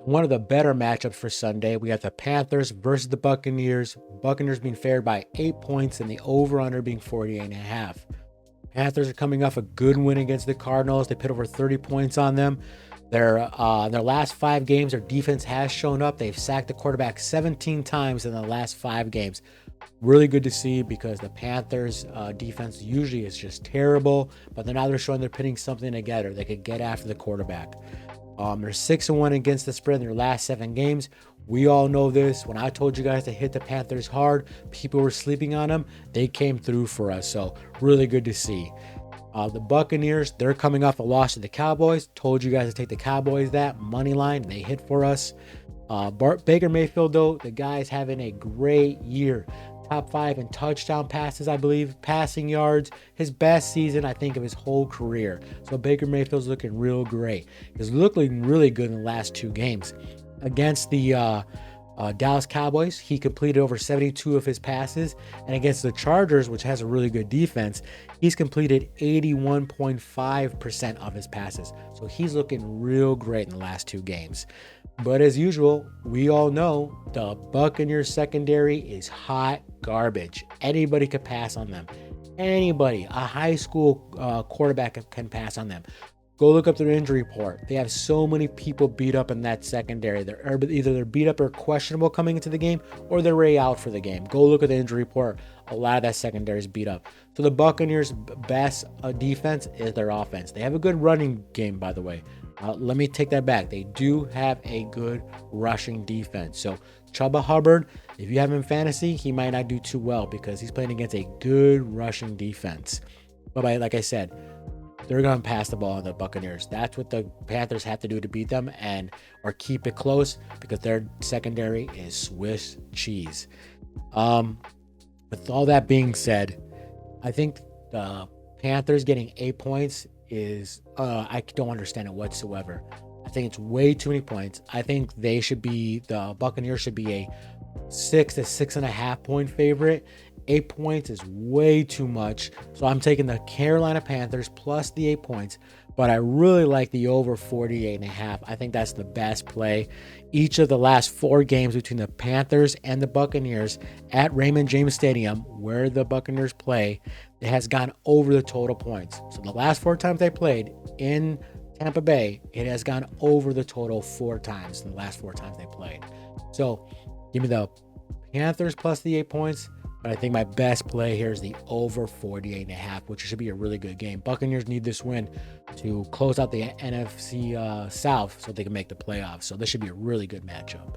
One of the better matchups for Sunday, we got the Panthers versus the Buccaneers. Buccaneers being favored by 8 points and the over-under being 48.5. Panthers are coming off a good win against the Cardinals. They put over 30 points on them. Their last 5 games, their defense has shown up. They've sacked the quarterback 17 times in the last 5 games. Really good to see because the Panthers defense usually is just terrible, but they're showing they're putting something together. They could get after the quarterback. They're 6-1 against the spread in their last 7 games. We all know this. When I told you guys to hit the Panthers hard, people were sleeping on them. They came through for us, so really good to see. The Buccaneers, they're coming off a loss to the Cowboys. Told you guys to take the Cowboys that money line. They hit for us. Baker Mayfield, though, the guy's having a great year. Top 5 in touchdown passes, I believe, passing yards. His best season, I think, of his whole career. So Baker Mayfield's looking real great. He's looking really good in the last 2 games. Against the Dallas Cowboys, he completed over 72 of his passes. And against the Chargers, which has a really good defense, he's completed 81.5% of his passes. So he's looking real great in the last 2 games. But as usual, we all know the Buccaneers secondary is hot garbage. Anybody could pass on them. Anybody, a high school quarterback can pass on them. Go look up their injury report. They have so many people beat up in that secondary. Either they're beat up or questionable coming into the game, or they're already out for the game. Go look at the injury report. A lot of that secondary is beat up. So the Buccaneers' best defense is their offense. They have a good running game, by the way. Let me take that back. They do have a good rushing defense. So Chuba Hubbard, if you have him in fantasy, he might not do too well because he's playing against a good rushing defense. But like I said, they're going to pass the ball on the Buccaneers. That's what the Panthers have to do to beat them or keep it close because their secondary is Swiss cheese. With all that being said, I think the Panthers getting 8 points is I don't understand it whatsoever. I think it's way too many points. I think the Buccaneers should be a 6 to 6.5 point favorite. 8 points is way too much. So I'm taking the Carolina Panthers plus the 8 points, but I really like the over 48.5. I think that's the best play. Each of the last 4 games between the Panthers and the Buccaneers at Raymond James Stadium, where the Buccaneers play, it has gone over the total points. So the last 4 times they played in Tampa Bay, it has gone over the total 4 times in the last 4 times they played. So give me the Panthers plus the 8 points. But I think my best play here is the over 48.5, which should be a really good game. Buccaneers need this win to close out the NFC South so they can make the playoffs. So this should be a really good matchup.